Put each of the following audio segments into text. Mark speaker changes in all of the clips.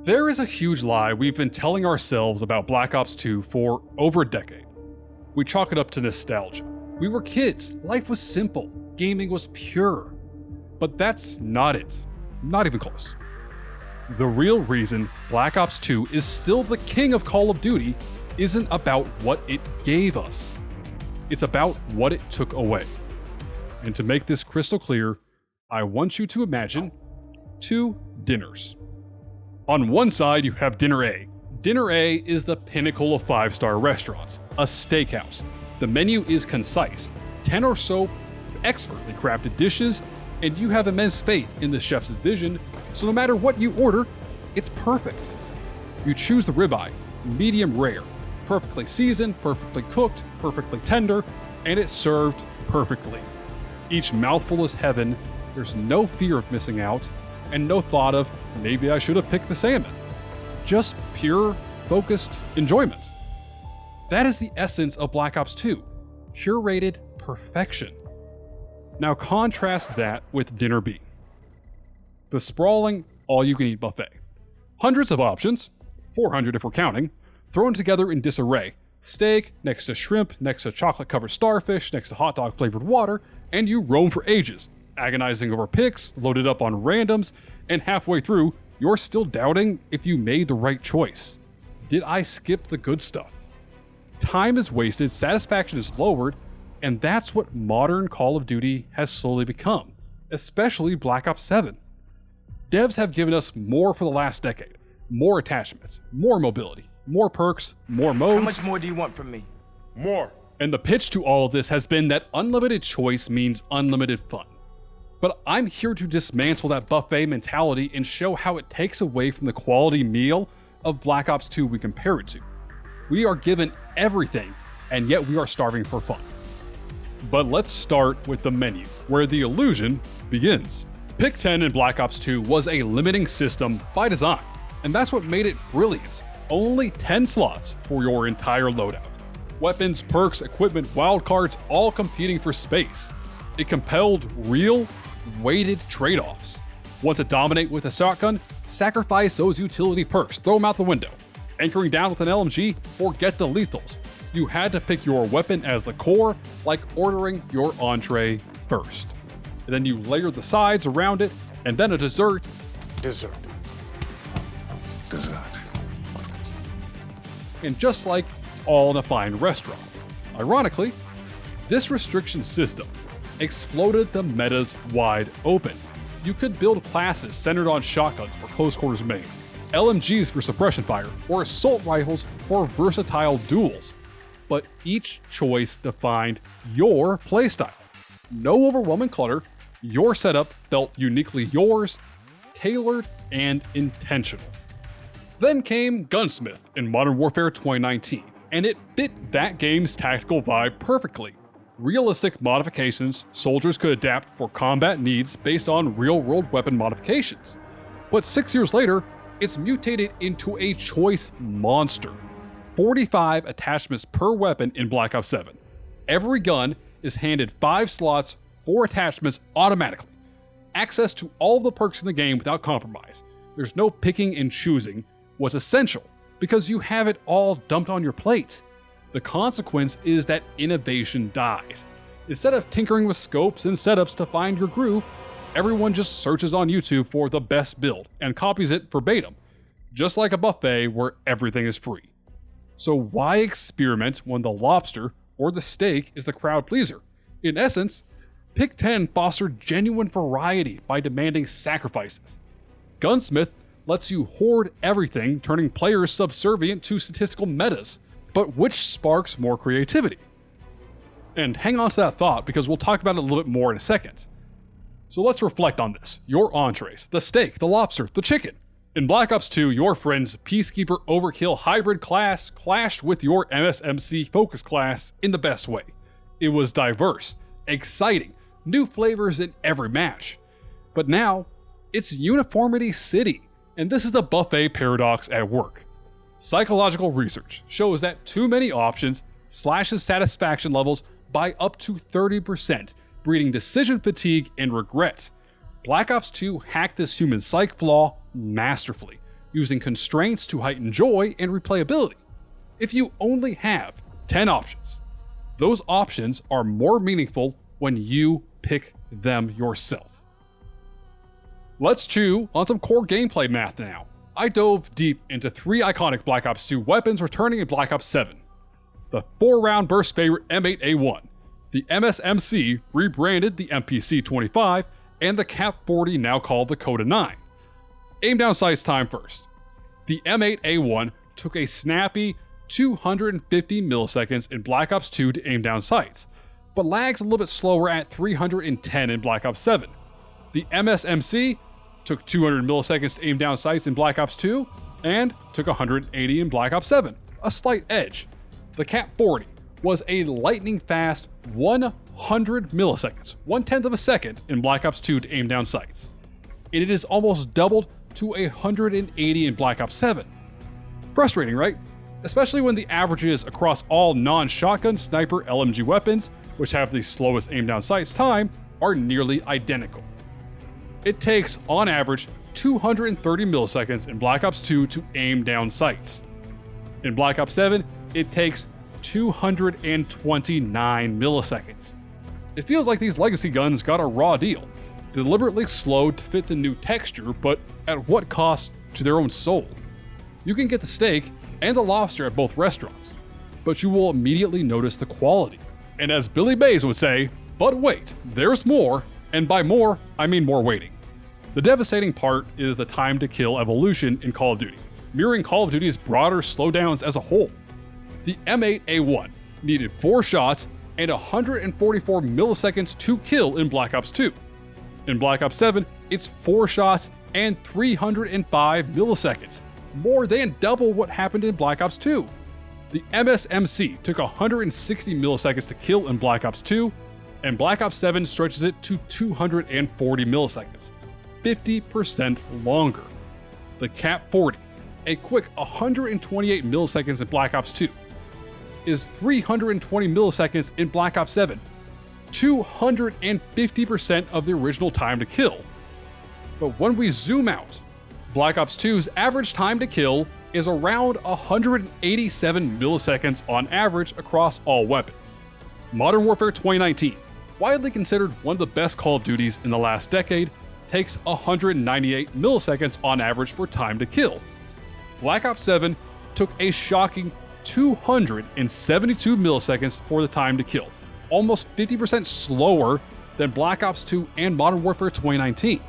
Speaker 1: There is a huge lie we've been telling ourselves about Black Ops 2 for over a decade. We chalk it up to nostalgia. We were kids, life was simple, gaming was pure. But that's not it. Not even close. The real reason Black Ops 2 is still the king of Call of Duty isn't about what it gave us. It's about what it took away. And to make this crystal clear, I want you to imagine 2 dinners. On one side, you have Dinner A. Dinner A is the pinnacle of 5-star restaurants, a steakhouse. The menu is concise, 10 or so expertly crafted dishes, and you have immense faith in the chef's vision, so no matter what you order, it's perfect. You choose the ribeye, medium rare, perfectly seasoned, perfectly cooked, perfectly tender, and it's served perfectly. Each mouthful is heaven, there's no fear of missing out, and no thought of, maybe I should have picked the salmon. Just pure, focused enjoyment. That is the essence of Black Ops 2, curated perfection. Now contrast that with Dinner B. The sprawling, all-you-can-eat buffet. Hundreds of options, 400 if we're counting, thrown together in disarray. Steak, next to shrimp, next to chocolate-covered starfish, next to hot dog-flavored water, and you roam for ages, agonizing over picks, loaded up on randoms, and halfway through, you're still doubting if you made the right choice. Did I skip the good stuff? Time is wasted, satisfaction is lowered, and that's what modern Call of Duty has slowly become, especially Black Ops 7. Devs have given us more for the last decade. More attachments, more mobility, more perks, more modes.
Speaker 2: How much more do you want from me?
Speaker 3: More.
Speaker 1: And the pitch to all of this has been that unlimited choice means unlimited fun. But I'm here to dismantle that buffet mentality and show how it takes away from the quality meal of Black Ops 2 we compare it to. We are given everything, and yet we are starving for fun. But let's start with the menu, where the illusion begins. Pick 10 in Black Ops 2 was a limiting system by design, and that's what made it brilliant. Only 10 slots for your entire loadout. Weapons, perks, equipment, wildcards, all competing for space. It compelled real, weighted trade-offs. Want to dominate with a shotgun? Sacrifice those utility perks, throw them out the window. Anchoring down with an LMG? Forget the lethals. You had to pick your weapon as the core, like ordering your entree first. And then you layer the sides around it, and then a dessert.
Speaker 3: Dessert.
Speaker 1: And just like it's all in a fine restaurant. Ironically, this restriction system exploded the metas wide open. You could build classes centered on shotguns for close quarters main, LMGs for suppression fire, or assault rifles for versatile duels. But each choice defined your playstyle. No overwhelming clutter, your setup felt uniquely yours, tailored, and intentional. Then came Gunsmith in Modern Warfare 2019, and it fit that game's tactical vibe perfectly. Realistic modifications soldiers could adapt for combat needs based on real-world weapon modifications. But 6 years later, it's mutated into a choice monster. 45 attachments per weapon in Black Ops 7. Every gun is handed 5 slots, 4 attachments automatically. Access to all the perks in the game without compromise. There's no picking and choosing what's essential, because you have it all dumped on your plate. The consequence is that innovation dies. Instead of tinkering with scopes and setups to find your groove, everyone just searches on YouTube for the best build and copies it verbatim, just like a buffet where everything is free. So why experiment when the lobster or the steak is the crowd pleaser? In essence, Pick 10 fostered genuine variety by demanding sacrifices. Gunsmith lets you hoard everything, turning players subservient to statistical metas. But which sparks more creativity? And hang on to that thought, because we'll talk about it a little bit more in a second. So let's reflect on this. Your entrees, the steak, the lobster, the chicken. In Black Ops 2, your friend's Peacekeeper Overkill hybrid class clashed with your MSMC Focus class in the best way. It was diverse, exciting, new flavors in every match. But now, it's Uniformity City, and this is the buffet paradox at work. Psychological research shows that too many options slashes satisfaction levels by up to 30%, breeding decision fatigue and regret. Black Ops 2 hacked this human psych flaw masterfully. using constraints to heighten joy and replayability. If you only have 10 options, those options are more meaningful when you pick them yourself. Let's chew on some core gameplay math now. I dove deep into 3 iconic Black Ops 2 weapons returning in Black Ops 7. The 4-round burst favorite M8A1, the MSMC rebranded the MPC-25, and the Cap-40 now called the Coda 9. Aim down sights time first. The M8A1 took a snappy 250 milliseconds in Black Ops 2 to aim down sights, but lags a little bit slower at 310 in Black Ops 7. The MSMC took 200 milliseconds to aim down sights in Black Ops 2, and took 180 in Black Ops 7, a slight edge. The Cap-40 was a lightning fast 100 milliseconds, 1/10 of a second in Black Ops 2 to aim down sights. And it is almost doubled to 180 in Black Ops 7. Frustrating, right? Especially when the averages across all non-shotgun sniper LMG weapons, which have the slowest aim down sights time, are nearly identical. It takes, on average, 230 milliseconds in Black Ops 2 to aim down sights. In Black Ops 7, it takes 229 milliseconds. It feels like these legacy guns got a raw deal, deliberately slowed to fit the new texture, but at what cost to their own soul? You can get the steak and the lobster at both restaurants, but you will immediately notice the quality. And as Billy Mays would say, but wait, there's more, and by more, I mean more waiting. The devastating part is the time to kill evolution in Call of Duty, mirroring Call of Duty's broader slowdowns as a whole. The M8A1 needed 4 shots and 144 milliseconds to kill in Black Ops 2. In Black Ops 7, it's 4 shots and 305 milliseconds, more than double what happened in Black Ops 2. The MSMC took 160 milliseconds to kill in Black Ops 2, and Black Ops 7 stretches it to 240 milliseconds, 50% longer. The Cap-40, a quick 128 milliseconds in Black Ops 2, is 320 milliseconds in Black Ops 7, 250% of the original time to kill. But when we zoom out, Black Ops 2's average time to kill is around 187 milliseconds on average across all weapons. Modern Warfare 2019, widely considered one of the best Call of Duties in the last decade, takes 198 milliseconds on average for time to kill. Black Ops 7 took a shocking 272 milliseconds for the time to kill, almost 50% slower than Black Ops 2 and Modern Warfare 2019.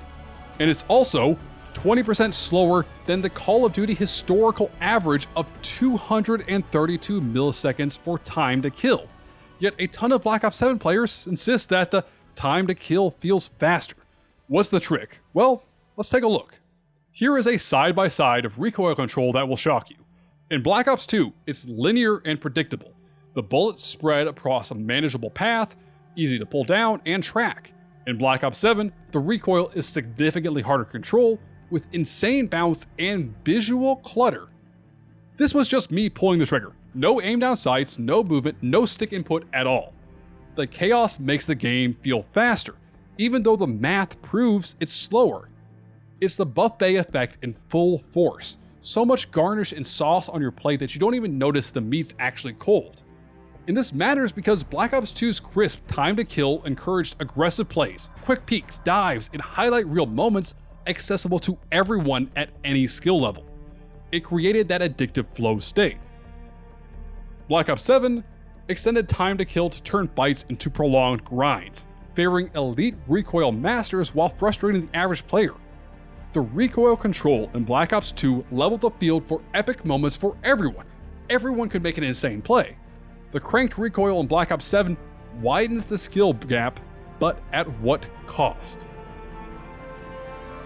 Speaker 1: And it's also 20% slower than the Call of Duty historical average of 232 milliseconds for time to kill. Yet a ton of Black Ops 7 players insist that the time to kill feels faster. What's the trick? Well, let's take a look. Here is a side-by-side of recoil control that will shock you. In Black Ops 2, it's linear and predictable. The bullets spread across a manageable path, easy to pull down and track. In Black Ops 7, the recoil is significantly harder to control, with insane bounce and visual clutter. This was just me pulling the trigger. No aim down sights, no movement, no stick input at all. The chaos makes the game feel faster, even though the math proves it's slower. It's the buffet effect in full force. So much garnish and sauce on your plate that you don't even notice the meat's actually cold. And this matters because Black Ops 2's crisp time to kill encouraged aggressive plays, quick peeks, dives, and highlight reel moments accessible to everyone at any skill level. It created that addictive flow state. Black Ops 7 extended time to kill to turn fights into prolonged grinds, favoring elite recoil masters while frustrating the average player. The recoil control in Black Ops 2 leveled the field for epic moments for everyone. Everyone could make an insane play. The cranked recoil in Black Ops 7 widens the skill gap, but at what cost?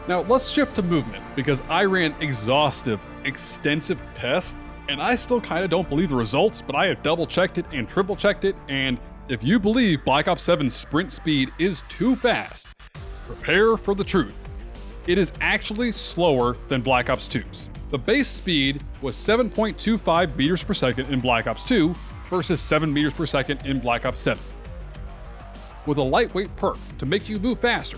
Speaker 1: Now let's shift to movement, because I ran exhaustive, extensive tests, and I still kinda don't believe the results, but I have double checked it and triple checked it, and if you believe Black Ops 7's sprint speed is too fast, prepare for the truth. It is actually slower than Black Ops 2's. The base speed was 7.25 meters per second in Black Ops 2 versus 7 meters per second in Black Ops 7. With a lightweight perk to make you move faster,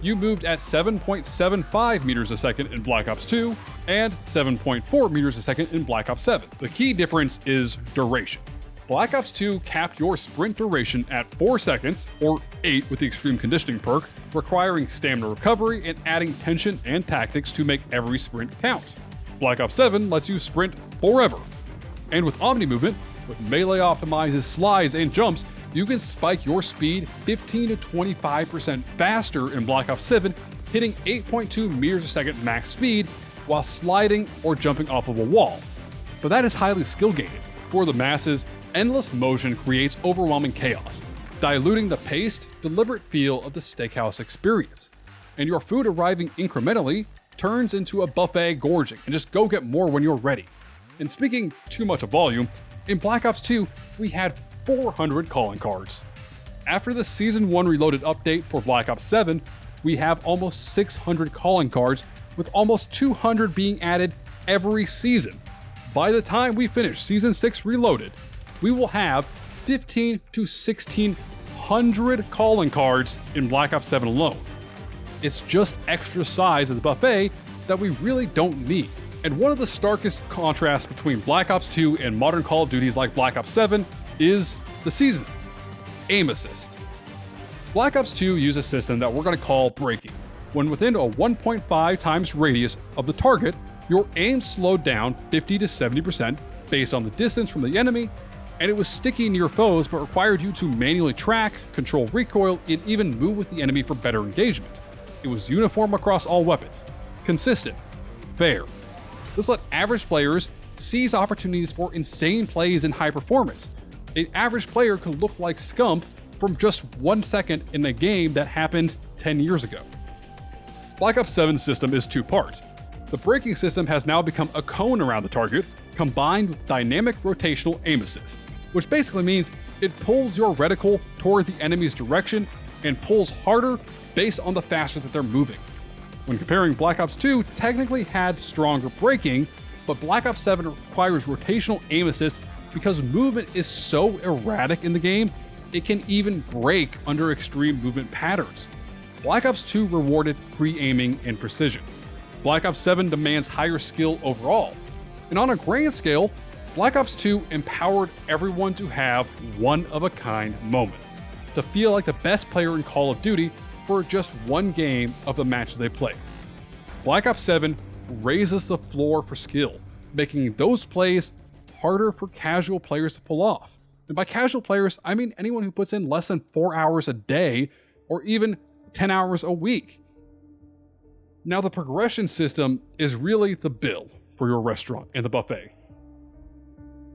Speaker 1: you moved at 7.75 meters a second in Black Ops 2 and 7.4 meters a second in Black Ops 7. The key difference is duration. Black Ops 2 capped your sprint duration at 4 seconds, or 8 with the extreme conditioning perk, requiring stamina recovery and adding tension and tactics to make every sprint count. Black Ops 7 lets you sprint forever. And with Omni movement, with melee optimizes slides and jumps, you can spike your speed 15 to 25% faster in Black Ops 7, hitting 8.2 meters a second max speed while sliding or jumping off of a wall. But that is highly skill gated. For the masses, endless motion creates overwhelming chaos, diluting the paced, deliberate feel of the steakhouse experience. And your food arriving incrementally turns into a buffet gorging and just go get more when you're ready. And speaking too much of volume, in Black Ops 2, we had 400 calling cards. After the Season 1 Reloaded update for Black Ops 7, we have almost 600 calling cards, with almost 200 being added every season. By the time we finish Season 6 Reloaded, we will have 15 to 1600 calling cards in Black Ops 7 alone. It's just extra size of the buffet that we really don't need. And one of the starkest contrasts between Black Ops 2 and modern Call of Duties like Black Ops 7 is the seasoning. Aim assist. Black Ops 2 used a system that we're going to call braking. When within a 1.5 times radius of the target, your aim slowed down 50 to 70% based on the distance from the enemy, and it was sticky near foes but required you to manually track, control recoil, and even move with the enemy for better engagement. It was uniform across all weapons, consistent, fair. This let average players seize opportunities for insane plays and high performance. An average player could look like scum from just 1 second in a game that happened 10 years ago. Black Ops 7's system is two-part. The braking system has now become a cone around the target, combined with dynamic rotational aim assist, which basically means it pulls your reticle toward the enemy's direction and pulls harder based on the faster that they're moving. When comparing, Black Ops 2 technically had stronger braking, but Black Ops 7 requires rotational aim assist because movement is so erratic in the game, it can even break under extreme movement patterns. Black Ops 2 rewarded pre-aiming and precision. Black Ops 7 demands higher skill overall. And on a grand scale, Black Ops 2 empowered everyone to have one-of-a-kind moments, to feel like the best player in Call of Duty for just one game of the matches they play. Black Ops 7 raises the floor for skill, making those plays harder for casual players to pull off. And by casual players, I mean anyone who puts in less than 4 hours a day or even 10 hours a week. Now, the progression system is really the bill for your restaurant and the buffet.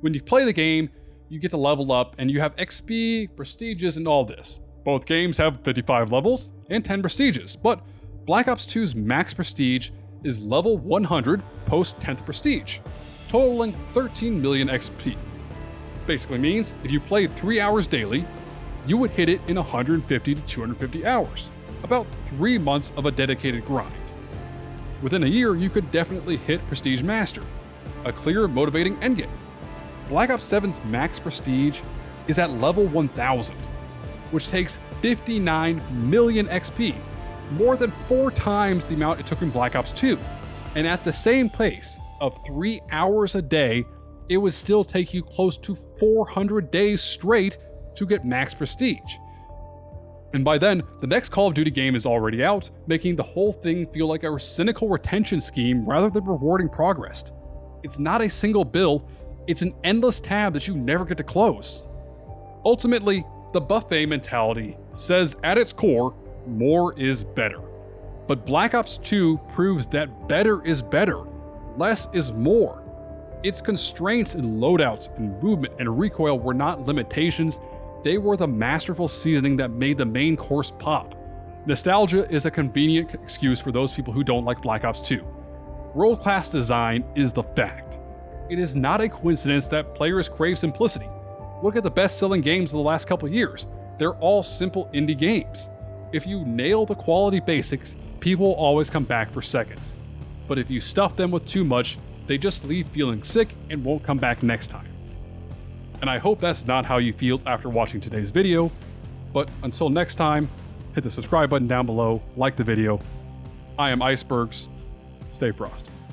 Speaker 1: When you play the game, you get to level up and you have XP, prestiges, and all this. Both games have 55 levels and 10 prestiges, but Black Ops 2's max prestige is level 100 post 10th prestige, totaling 13 million XP. Basically means if you played 3 hours daily, you would hit it in 150 to 250 hours, about 3 months of a dedicated grind. Within a year, you could definitely hit Prestige Master, a clear, motivating endgame. Black Ops 7's max prestige is at level 1000, which takes 59 million XP, more than 4 times the amount it took in Black Ops 2. And at the same pace of 3 hours a day, it would still take you close to 400 days straight to get max prestige. And by then, the next Call of Duty game is already out, making the whole thing feel like a cynical retention scheme rather than rewarding progress. It's not a single bill, it's an endless tab that you never get to close. Ultimately, the buffet mentality says at its core, more is better. But Black Ops 2 proves that better is better, less is more. Its constraints in loadouts and movement and recoil were not limitations, they were the masterful seasoning that made the main course pop. Nostalgia is a convenient excuse for those people who don't like Black Ops 2. World-class design is the fact. It is not a coincidence that players crave simplicity. Look at the best-selling games of the last couple years. They're all simple indie games. If you nail the quality basics, people will always come back for seconds. But if you stuff them with too much, they just leave feeling sick and won't come back next time. And I hope that's not how you feel after watching today's video, but until next time, hit the subscribe button down below, like the video. I am IceBurgz. Stay frosty.